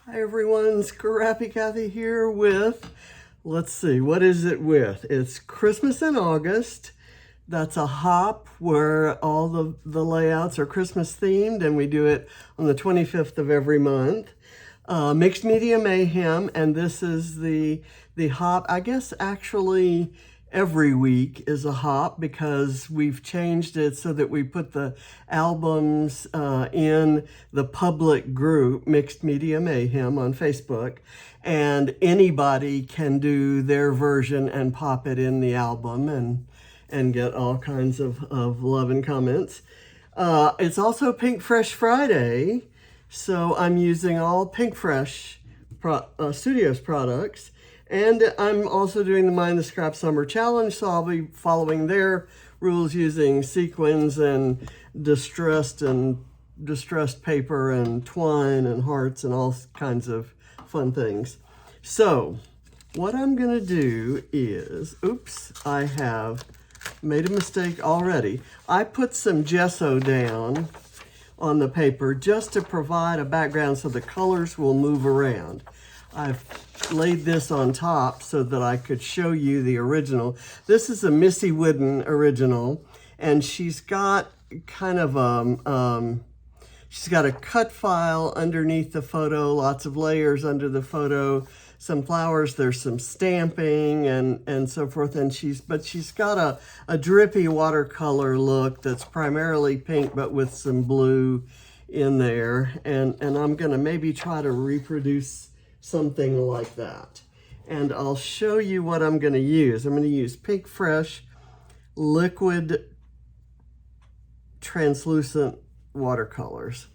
Hi everyone, Scrappy Kathy here with, let's see, what is it with? It's Christmas in August. That's a hop where all the layouts are Christmas themed, and we do it on the 25th of every month. Mixed Media Mayhem, and this is the hop. I guess actually every week is a hop because we've changed it so that we put the albums in the public group, Mixed Media Mayhem, on Facebook, and anybody can do their version and pop it in the album and get all kinds of love and comments. It's also Pinkfresh Friday, so I'm using all Pinkfresh Studios products. And I'm also doing the Mind the Scrap Summer Challenge, so I'll be following their rules using sequins and distressed paper and twine and hearts and all kinds of fun things. So what I'm gonna do is, oops, I have made a mistake already. I put some gesso down on the paper just to provide a background so the colors will move around. I've laid this on top so that I could show you the original. This is a Missy Whidden original, and she's got kind of she's got a cut file underneath the photo, lots of layers under the photo, some flowers, there's some stamping and so forth, and she's got a drippy watercolor look that's primarily pink but with some blue in there, and I'm gonna maybe try to reproduce something like that. And I'll show you what I'm gonna use. I'm gonna use Pinkfresh liquid translucent watercolors.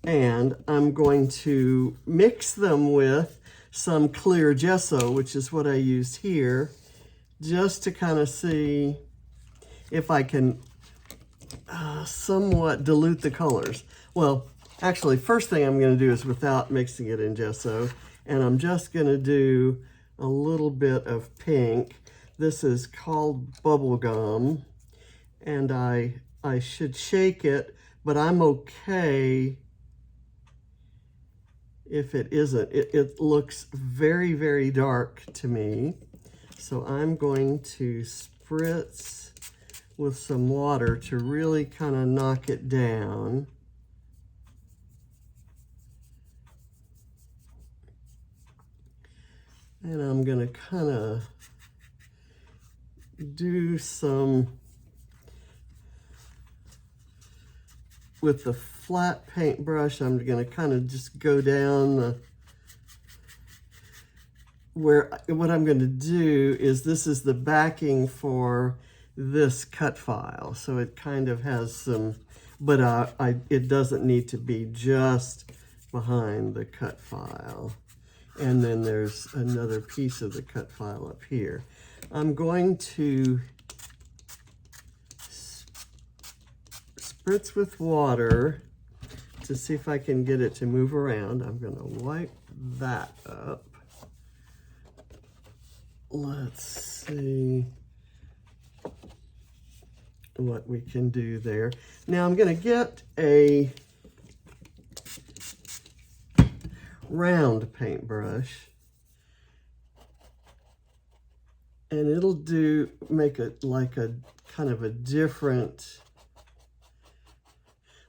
And I'm going to mix them with some clear gesso, which is what I used here, just to kind of see if I can somewhat dilute the colors. Well, actually, first thing I'm gonna do is without mixing it in gesso, and I'm just gonna do a little bit of pink. This is called bubble gum, and I should shake it, but I'm okay if it isn't. It looks very, very dark to me. So I'm going to spritz with some water to really kind of knock it down. And I'm gonna kind of do some, with the flat paintbrush, I'm gonna kind of just go down what I'm gonna do is, this is the backing for this cut file. So it kind of has some, but it doesn't need to be just behind the cut file. And then there's another piece of the cut file up here. I'm going to spritz with water to see if I can get it to move around. I'm gonna wipe that up. Let's see what we can do there. Now I'm gonna get a round paintbrush, and it'll make it like a kind of a different,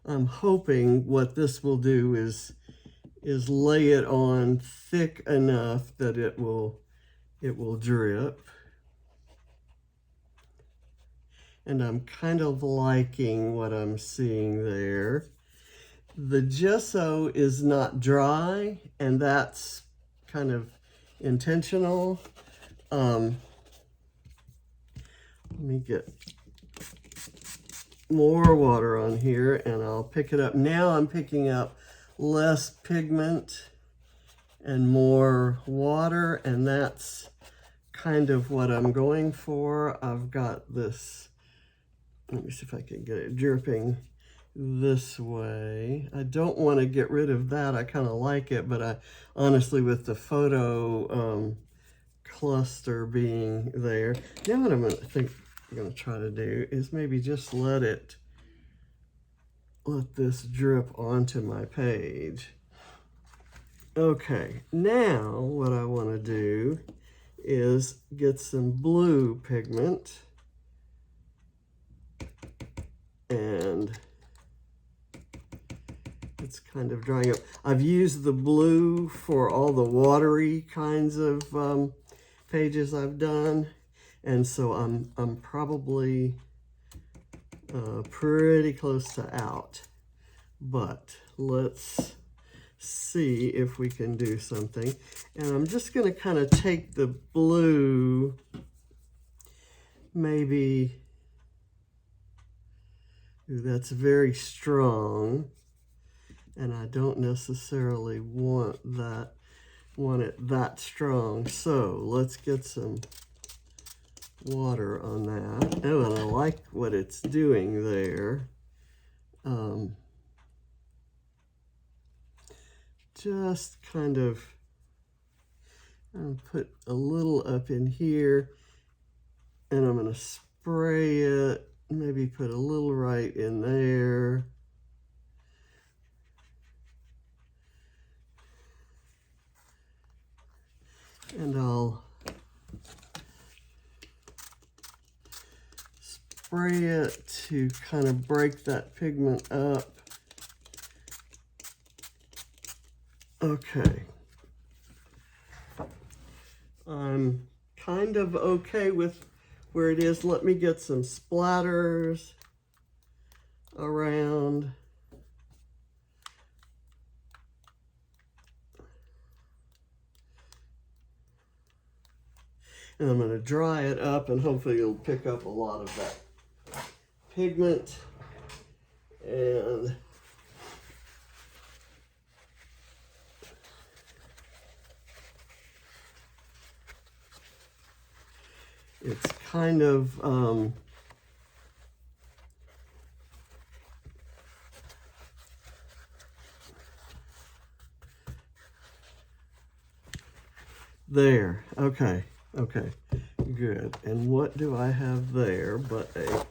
I'm hoping what this will do is lay it on thick enough that it will drip. And I'm kind of liking what I'm seeing there. The gesso is not dry, and that's kind of intentional. Let me get more water on here and I'll pick it up. Now I'm picking up less pigment and more water, and that's kind of what I'm going for. I've got this, let me see if I can get it dripping this way. I don't want to get rid of that. I kind of like it, but I honestly, with the photo cluster being there, now what I'm gonna try to do is maybe just let this drip onto my page. Okay, now what I want to do is get some blue pigment, and it's kind of drying up. I've used the blue for all the watery kinds of pages I've done, and so I'm probably pretty close to out, but let's see if we can do something. And I'm just going to kind of take the blue, maybe, ooh, that's very strong, and I don't necessarily want it that strong. So let's get some water on that. Oh, and I like what it's doing there. Just kind of put a little up in here, and I'm going to spray it, maybe put a little right in there. And I'll spray it to kind of break that pigment up. Okay. I'm kind of okay with where it is. Let me get some splatters around. And I'm going to dry it up, and hopefully it'll pick up a lot of that pigment. And it's kind of there. Okay, good. And what do I have there but a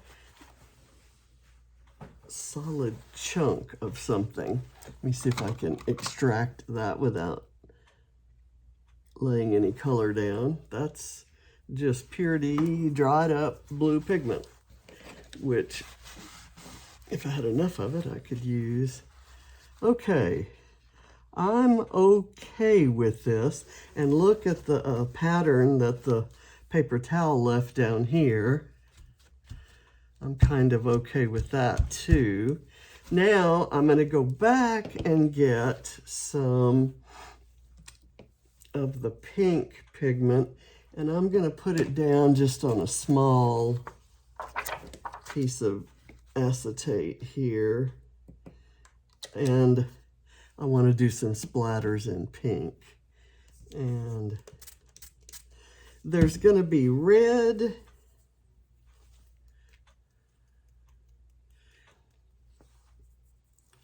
solid chunk of something? Let me see if I can extract that without laying any color down. That's just purity dried up blue pigment, which if I had enough of it I could use. Okay, I'm okay with this, and look at the pattern that the paper towel left down here. I'm kind of okay with that too. Now I'm going to go back and get some of the pink pigment, and I'm going to put it down just on a small piece of acetate here, and I want to do some splatters in pink. And there's going to be red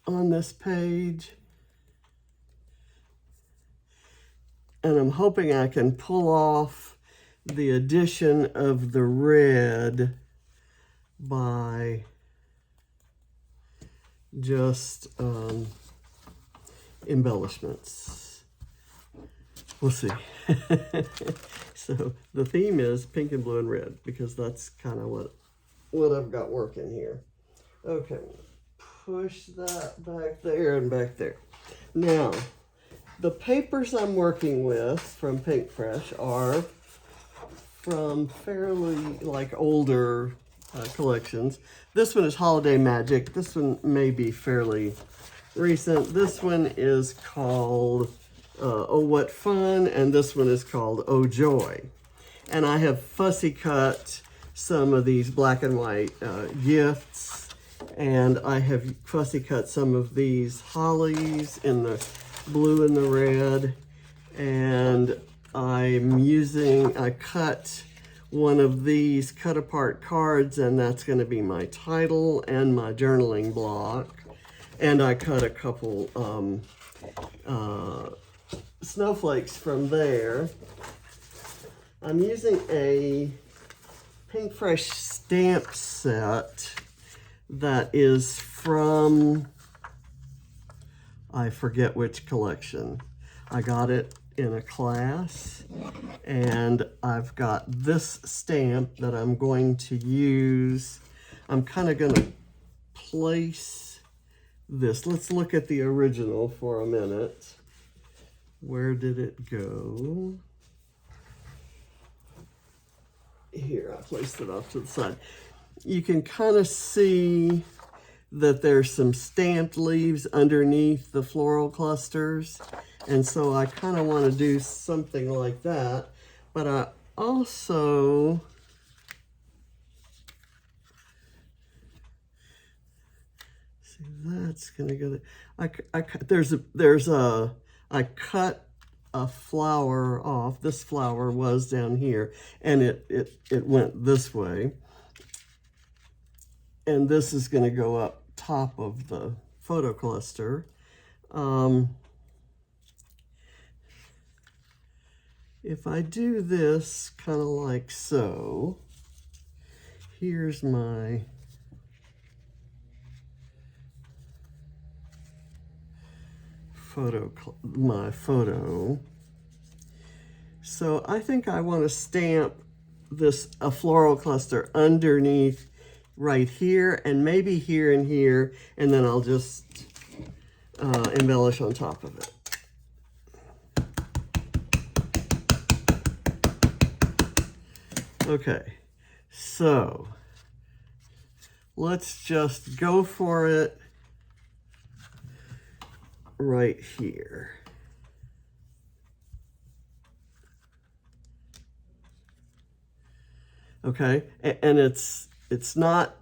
on this page, and I'm hoping I can pull off the addition of the red by just embellishments. We'll see. So the theme is pink and blue and red, because that's kind of what I've got working here. Okay, push that back there and back there. Now, the papers I'm working with from Pinkfresh are from fairly older collections. This one is Holiday Magic. This one may be fairly recent. This one is called Oh What Fun, and this one is called Oh Joy. And I have fussy cut some of these black and white gifts, and I have fussy cut some of these hollies in the blue and the red, and I cut one of these cut apart cards, and that's going to be my title and my journaling block. And I cut a couple snowflakes from there. I'm using a Pinkfresh stamp set that is from, I forget which collection. I got it in a class, and I've got this stamp that I'm going to use. I'm kind of going to place this. Let's look at the original for a minute. Where did it go? Here, I placed it off to the side. You can kind of see that there's some stamped leaves underneath the floral clusters. And so I kind of want to do something like that. But I also, see, that's going to go there. I cut a flower off. This flower was down here, and it went this way. And this is going to go up top of the photo cluster. If I do this kind of like so, here's my photo. So I think I want to stamp a floral cluster underneath right here, and maybe here and here, and then I'll just embellish on top of it. Okay, so let's just go for it right here. Okay, and it's not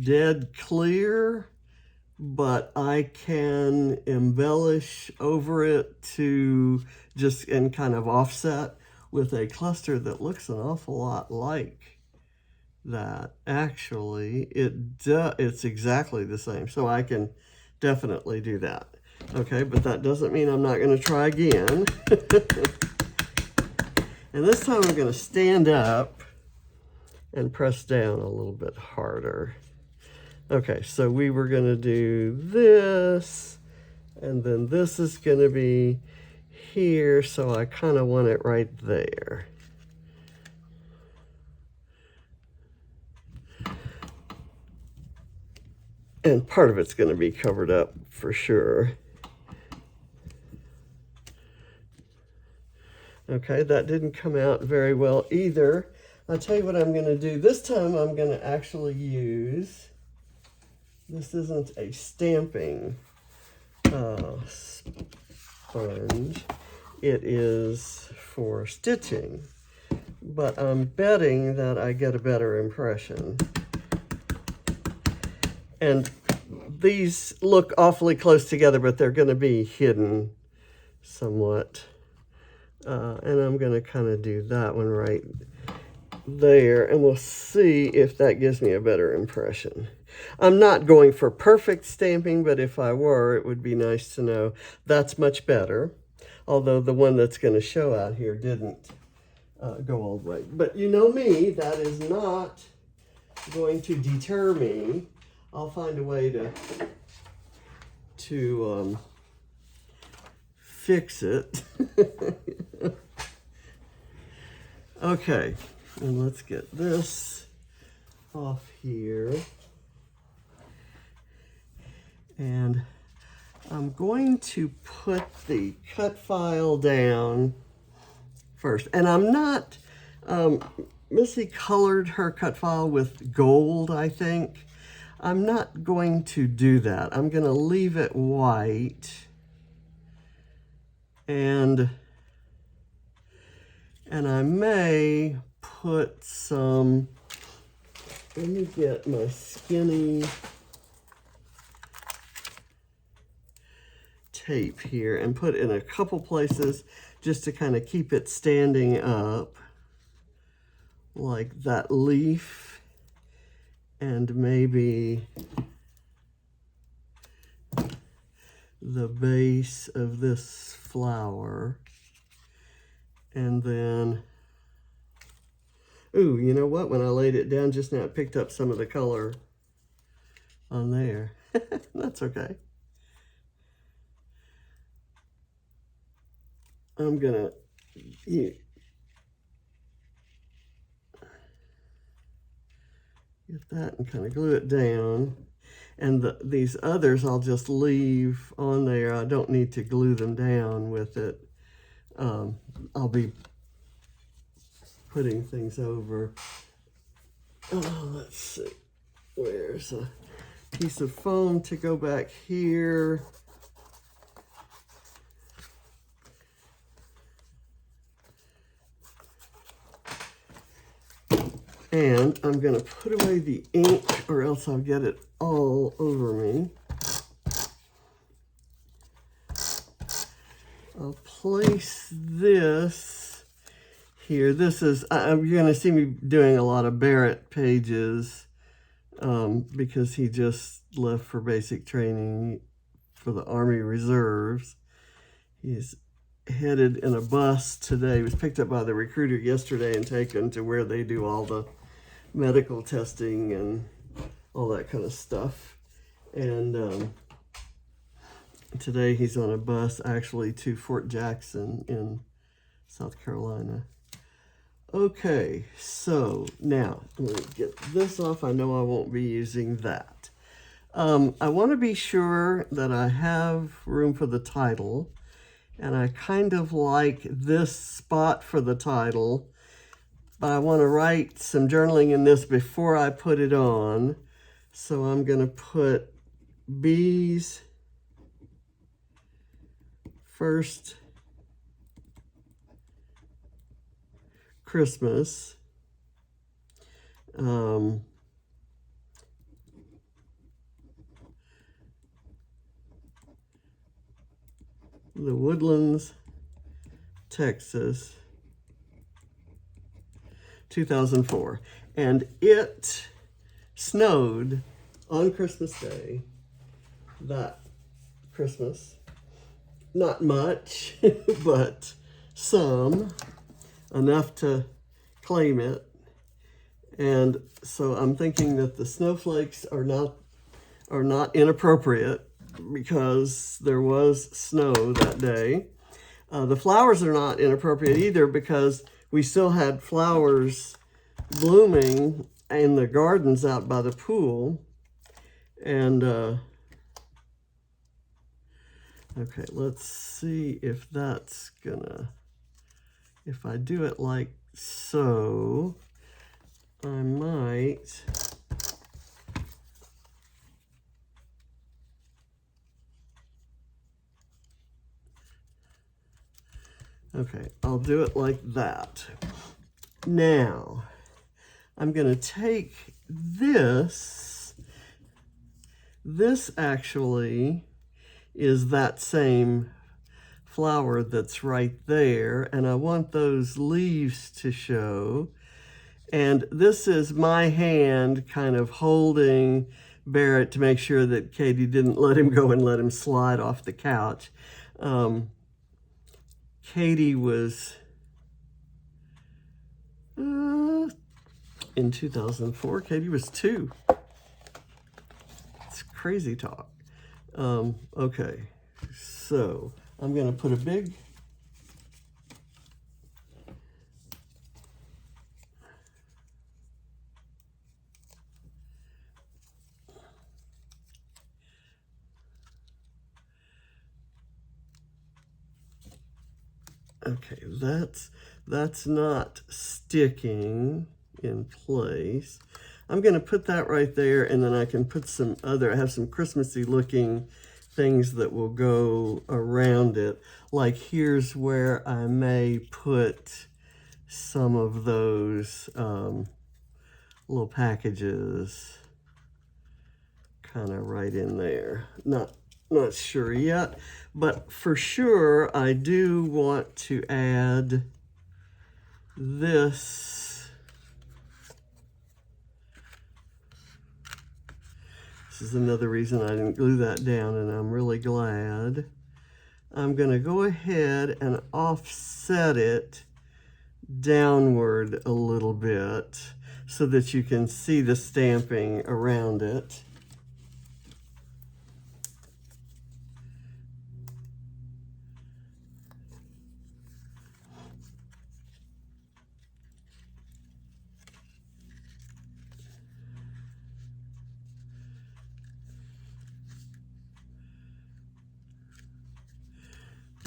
dead clear, but I can embellish over it to just and kind of offset with a cluster that looks an awful lot like that. Actually, it's exactly the same, so I can definitely do that. Okay, but that doesn't mean I'm not going to try again. And this time I'm going to stand up and press down a little bit harder. Okay, so we were going to do this, and then this is going to be here, so I kind of want it right there. And part of it's going to be covered up for sure. Okay, that didn't come out very well either. I'll tell you what I'm going to do. This time I'm going to actually use, this isn't a stamping sponge. It is for stitching, but I'm betting that I get a better impression. And these look awfully close together, but they're going to be hidden somewhat. And I'm going to kind of do that one right there, and we'll see if that gives me a better impression. I'm not going for perfect stamping, but if I were, it would be nice to know that's much better. Although the one that's going to show out here didn't go all the way. But you know me, that is not going to deter me. I'll find a way to fix it. Okay, and let's get this off here. And I'm going to put the cut file down first. And I'm not, Missy colored her cut file with gold, I think. I'm not going to do that. I'm going to leave it white. And I may put some, let me get my skinny tape here and put in a couple places just to kind of keep it standing up, like that leaf, and maybe the base of this flower. And then, ooh, you know what? When I laid it down just now, it picked up some of the color on there. That's okay. I'm gonna get that and kind of glue it down. And these others I'll just leave on there. I don't need to glue them down with it. I'll be putting things over. Oh, let's see. Where's a piece of foam to go back here? And I'm going to put away the ink or else I'll get it all over me. I'll place this here. This is, you're going to see me doing a lot of Barrett pages because he just left for basic training for the Army Reserves. He's headed in a bus today. He was picked up by the recruiter yesterday and taken to where they do all the medical testing and all that kind of stuff. And today he's on a bus actually to Fort Jackson in South Carolina. Okay, so now I'm going to get this off. I know I won't be using that. I want to be sure that I have room for the title, and I kind of like this spot for the title, but I want to write some journaling in this before I put it on. So I'm going to put Bees First Christmas. The Woodlands, Texas, 2004. And it snowed on Christmas Day, that Christmas. Not much, but some, enough to claim it. And so I'm thinking that the snowflakes are not inappropriate because there was snow that day. The flowers are not inappropriate either because we still had flowers blooming in the gardens out by the pool. And okay, let's see if that's gonna, if I do it like so, I might okay, I'll do it like that. Now, I'm going to take this. This actually is that same flower that's right there, and I want those leaves to show. And this is my hand kind of holding Barrett to make sure that Katie didn't let him go and let him slide off the couch. Katie was in 2004. Katie was 2. It's crazy talk. Okay, so I'm going to put a big okay, that's not sticking in place. I'm going to put that right there, and then I can put some other, I have some Christmassy looking things that will go around it. Like here's where I may put some of those little packages kind of right in there. Not sure yet, but for sure I do want to add this. This is another reason I didn't glue that down, and I'm really glad. I'm going to go ahead and offset it downward a little bit so that you can see the stamping around it.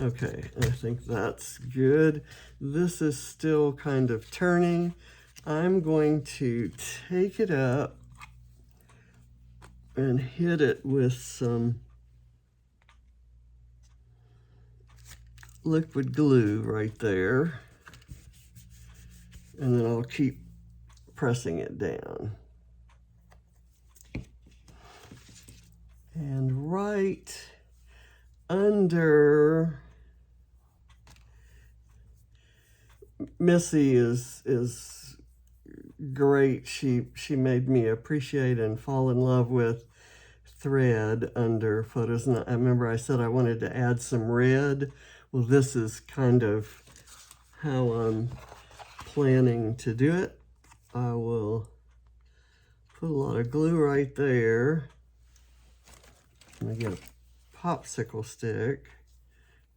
Okay, I think that's good. This is still kind of turning. I'm going to take it up and hit it with some liquid glue right there. And then I'll keep pressing it down. And right under Missy is great. She made me appreciate and fall in love with thread under photos. And I remember I said I wanted to add some red. Well, this is kind of how I'm planning to do it. I will put a lot of glue right there. I'm gonna get a popsicle stick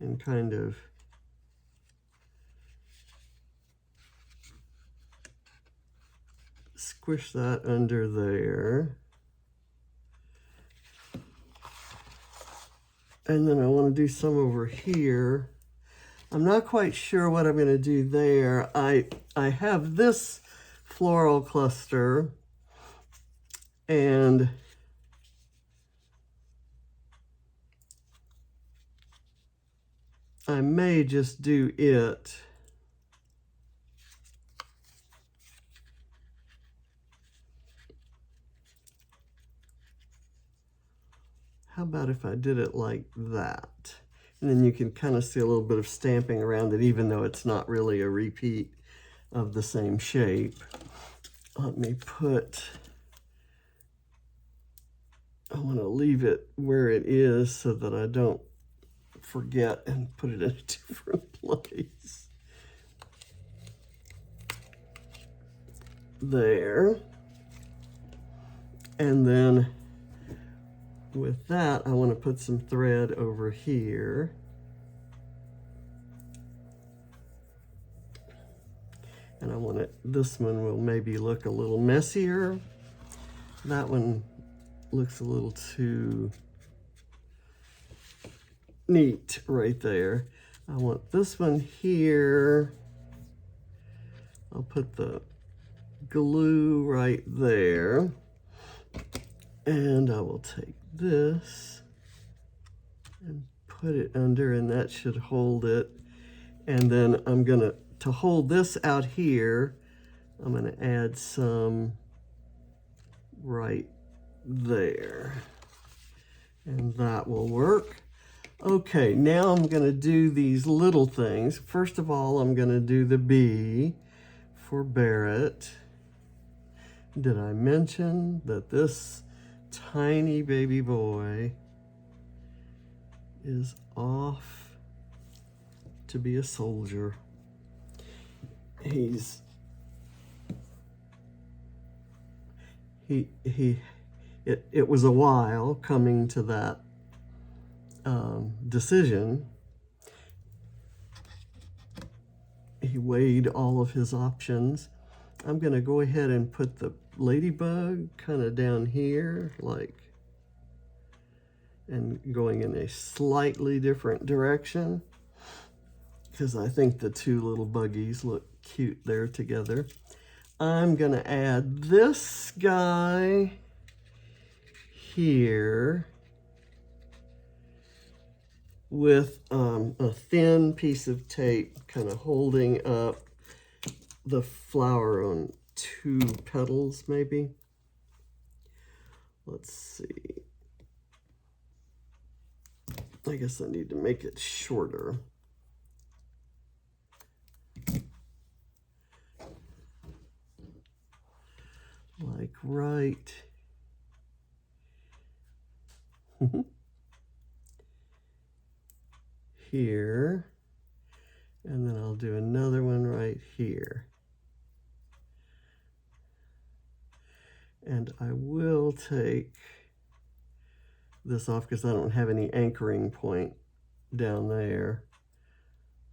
and kind of squish that under there. And then I want to do some over here. I'm not quite sure what I'm going to do there. I have this floral cluster, and I may just do it. How about if I did it like that? And then you can kind of see a little bit of stamping around it, even though it's not really a repeat of the same shape. Let me I want to leave it where it is so that I don't forget and put it in a different place. There. And then with that, I want to put some thread over here. And I want it, this one will maybe look a little messier. That one looks a little too neat right there. I want this one here. I'll put the glue right there. And I will take this and put it under, and that should hold it. And then I'm gonna, to hold this out here, I'm gonna add some right there. And that will work. Okay, now I'm gonna do these little things. First of all, I'm gonna do the bee for Barrett. Did I mention that this tiny baby boy is off to be a soldier? It was a while coming to that decision. He weighed all of his options. I'm gonna go ahead and put the ladybug kind of down here, like, and going in a slightly different direction, because I think the two little buggies look cute there together. I'm gonna add this guy here with a thin piece of tape kind of holding up the flower on two petals, maybe. Let's see. I guess I need to make it shorter. Like right here. And then I'll do another one right here. And I will take this off because I don't have any anchoring point down there.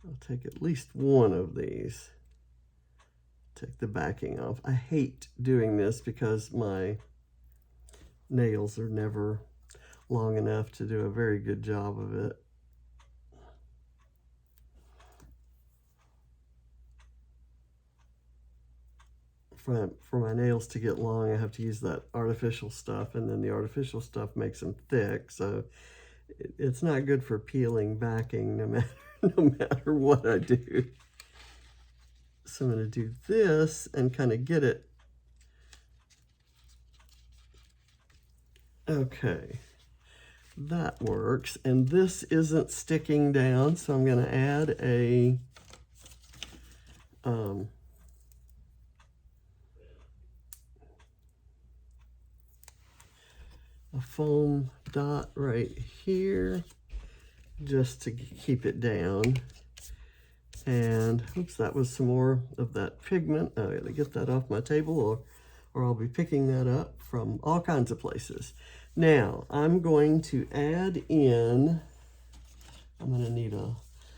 I'll take at least one of these. Take the backing off. I hate doing this because my nails are never long enough to do a very good job of it. for my nails to get long, I have to use that artificial stuff, and then the artificial stuff makes them thick, so it's not good for peeling backing no matter what I do. So I'm going to do this and kind of get it. Okay, that works. And this isn't sticking down, so I'm going to add a foam dot right here just to keep it down. And oops, that was some more of that pigment. I gotta get that off my table, or I'll be picking that up from all kinds of places. Now I'm going to add in, I'm gonna need a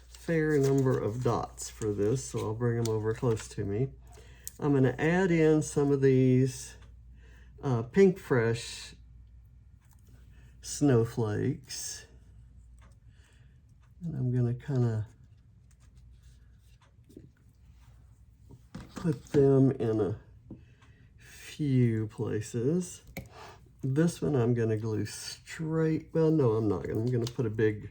fair number of dots for this, so I'll bring them over close to me. I'm gonna add in some of these Pinkfresh snowflakes, and I'm gonna kind of put them in a few places. This one I'm gonna glue straight, well no I'm not, I'm gonna put a big,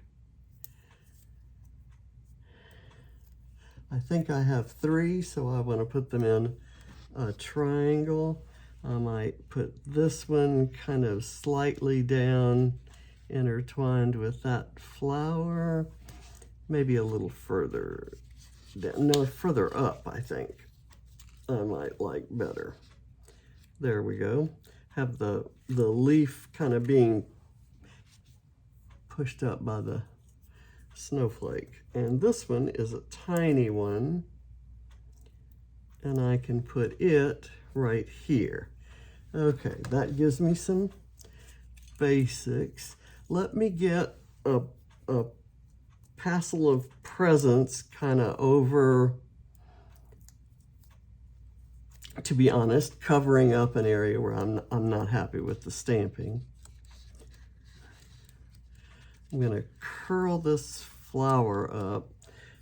I think I have 3, so I want to put them in a triangle. I might put this one kind of slightly down, intertwined with that flower, maybe a little further down, no, further up, I think I might like better. There we go. Have the leaf kind of being pushed up by the snowflake. And this one is a tiny one, and I can put it right here. Okay, that gives me some basics. Let me get a passel of presents kind of over, to be honest, covering up an area where I'm not happy with the stamping. I'm gonna curl this flower up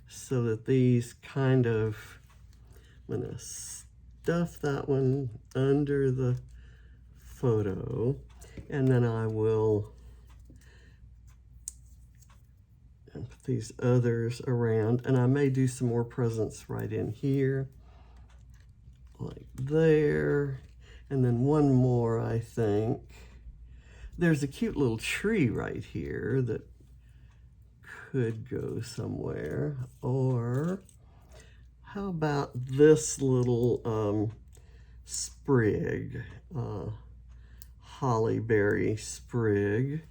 so that these kind of, I'm gonna stuff that one under the photo, and then I will put these others around, and I may do some more presents right in here, like there, and then one more, I think. There's a cute little tree right here that could go somewhere. Or how about this little sprig, hollyberry sprig,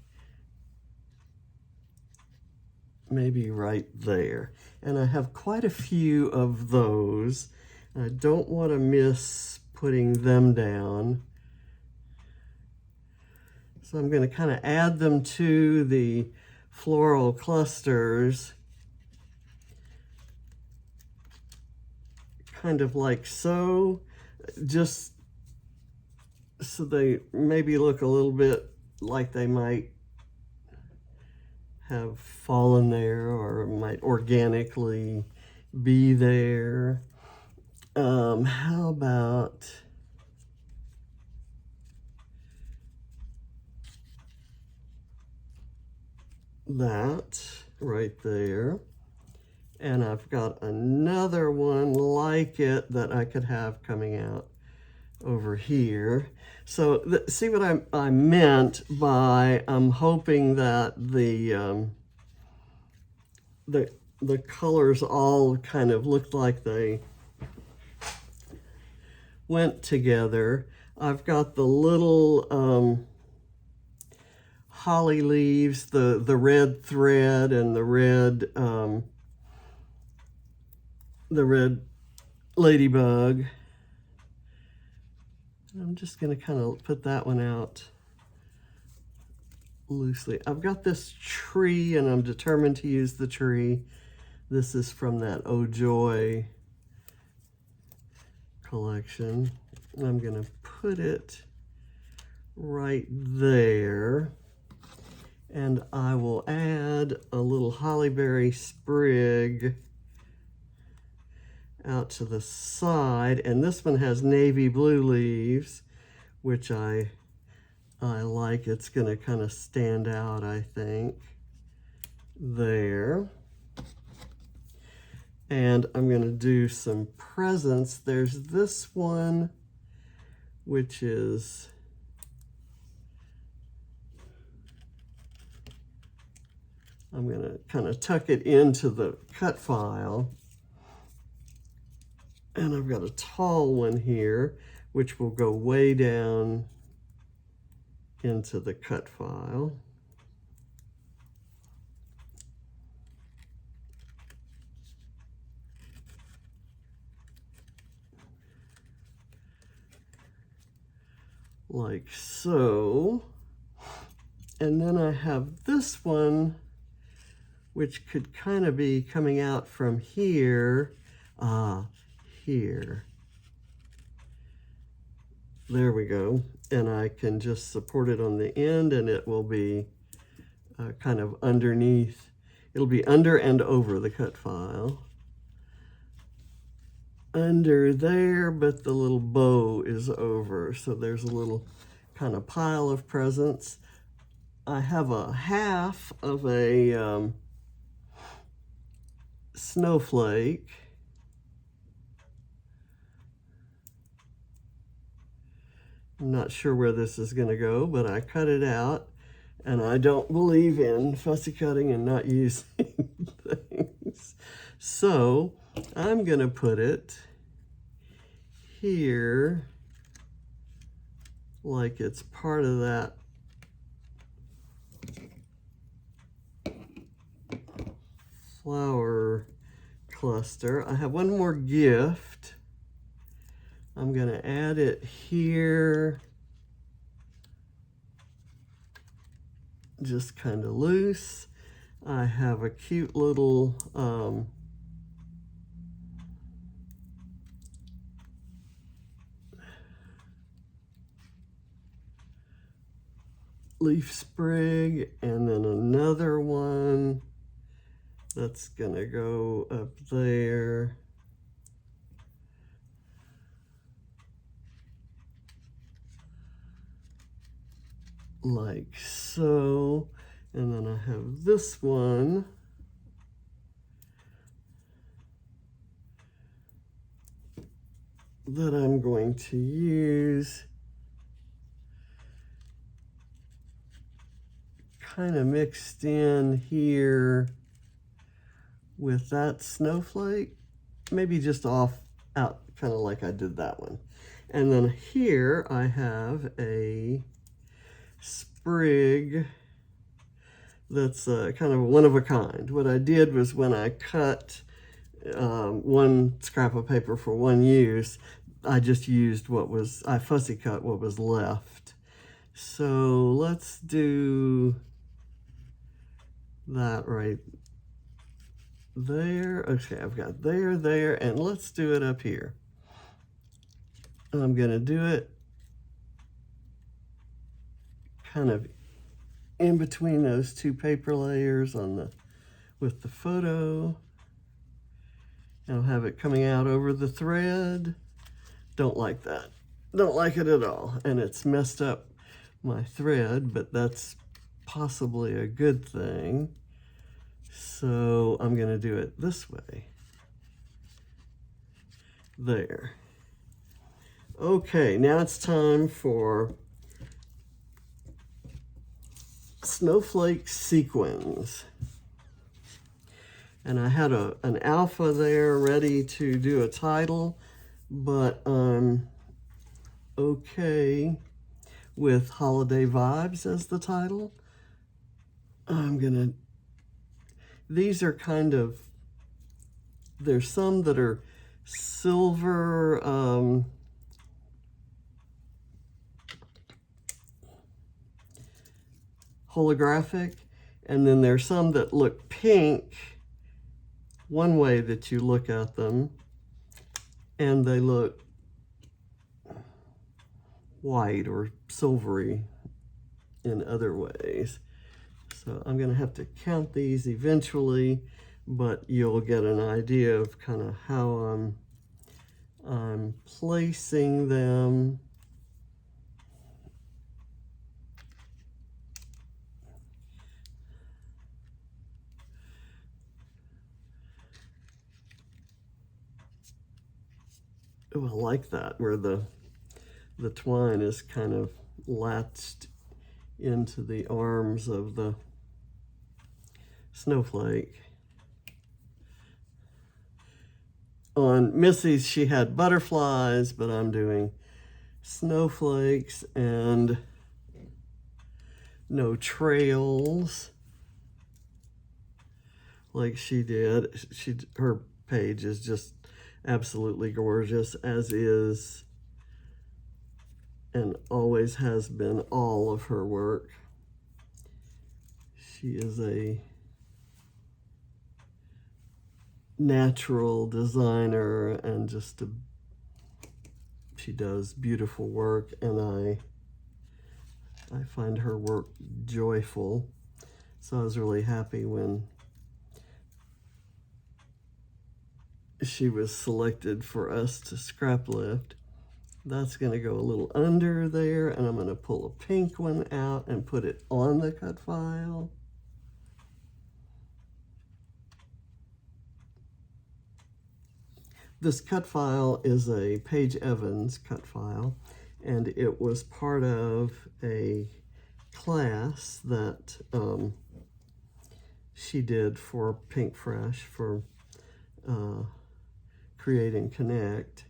maybe right there. And I have quite a few of those. I don't want to miss putting them down. So I'm going to kind of add them to the floral clusters, kind of like so, just so they maybe look a little bit like they might have fallen there or might organically be there. How about that right there? And I've got another one like it that I could have coming out over here. So see what I meant by I'm hoping that the colors all kind of looked like they went together. I've got the little holly leaves, the red thread, and the red ladybug. I'm just going to kind of put that one out loosely. I've got this tree, and I'm determined to use the tree. This is from that Oh Joy collection. I'm going to put it right there, and I will add a little hollyberry sprig out to the side, and this one has navy blue leaves, which I like. It's gonna kind of stand out, I think, there. And I'm gonna do some presents. There's this one, which is I'm gonna kind of tuck it into the cut file. And I've got a tall one here, which will go way down into the cut file. Like so. And then I have this one, which could kind of be coming out from here. Here. There we go. And I can just support it on the end, and it will be kind of underneath. It'll be under and over the cut file. Under there, but the little bow is over. So there's a little kind of pile of presents. I have a half of a snowflake. I'm not sure where this is going to go, but I cut it out, and I don't believe in fussy cutting and not using things. So I'm going to put it here like it's part of that flower cluster. I have one more gift. I'm going to add it here, just kind of loose. I have a cute little leaf sprig, and then another one that's going to go up there. Like so. And then I have this one that I'm going to use kind of mixed in here with that snowflake, maybe just off out, kind of like I did that one. And then here I have a sprig that's kind of one of a kind. What I did was when I cut one scrap of paper for one use, I just used I fussy cut what was left. So let's do that right there. Okay, I've got there, and let's do it up here. I'm gonna do it kind of in between those two paper layers with the photo. I'll have it coming out over the thread. Don't like that. Don't like it at all. And it's messed up my thread, but that's possibly a good thing. So I'm gonna do it this way. There. Okay, now it's time for snowflake sequins. And I had an alpha there ready to do a title, but I'm okay with Holiday Vibes as the title. These are kind of, there's some that are silver, holographic, and then there's some that look pink one way that you look at them, and they look white or silvery in other ways. So I'm going to have to count these eventually, but you'll get an idea of kind of how I'm I'm placing them I like that, where the twine is kind of latched into the arms of the snowflake. On Missy's, she had butterflies, but I'm doing snowflakes and no trails like she did. Her page is just absolutely gorgeous, as is and always has been all of her work. She is a natural designer and just she does beautiful work, and I find her work joyful. So I was really happy when she was selected for us to scrap lift. That's going to go a little under there, and I'm going to pull a pink one out and put it on the cut file. This cut file is a Paige Evans cut file, and it was part of a class that she did for Pinkfresh for Create and Connect.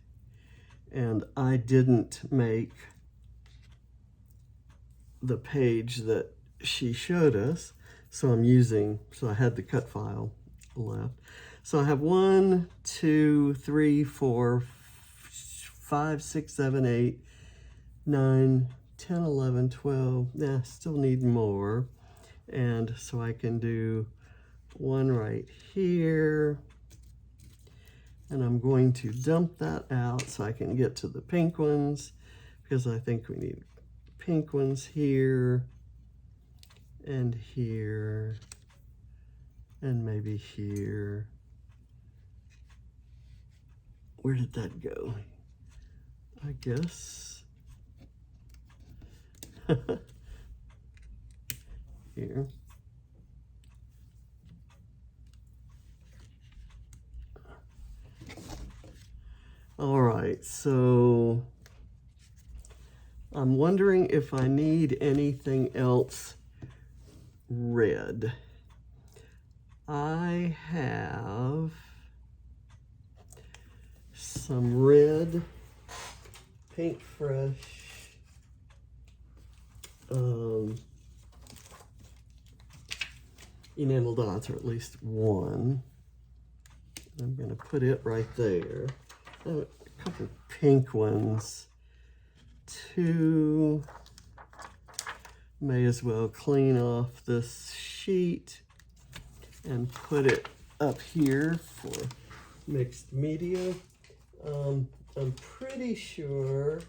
And I didn't make the page that she showed us, so I had the cut file left. So I have 1, 2, 3, 4, 5, 6, 7, 8, 9, 10, 11, 12. Yeah, still need more. And so I can do one right here. And I'm going to dump that out so I can get to the pink ones, because I think we need pink ones here and here and maybe here. Where did that go? I guess here. All right, so I'm wondering if I need anything else red. I have some red Pinkfresh enamel dots, or at least one. I'm going to put it right there. A couple pink ones. 2. May as well clean off this sheet and put it up here for mixed media. I'm pretty sure,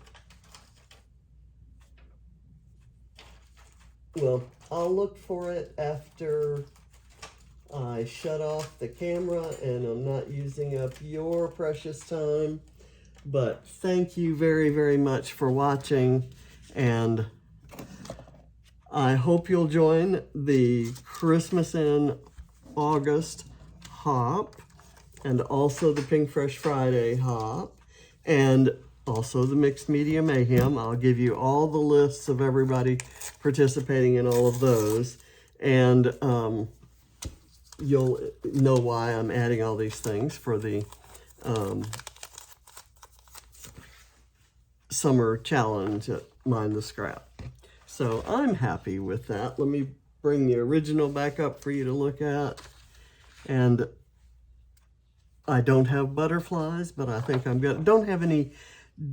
well, I'll look for it after I shut off the camera and I'm not using up your precious time. But thank you very, very much for watching, and I hope you'll join the Christmas in August hop, and also the Pinkfresh Friday hop, and also the Mixed Media Mayhem. I'll give you all the lists of everybody participating in all of those, and you'll know why I'm adding all these things for the summer challenge at Mind the Scrap. So I'm happy with that. Let me bring the original back up for you to look at. And I don't have butterflies, but I think I'm good. Don't have any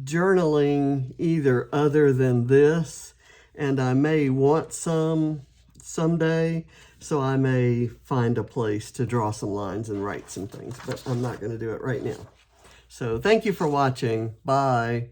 journaling either other than this. And I may want some someday, so I may find a place to draw some lines and write some things, but I'm not going to do it right now. So thank you for watching. Bye.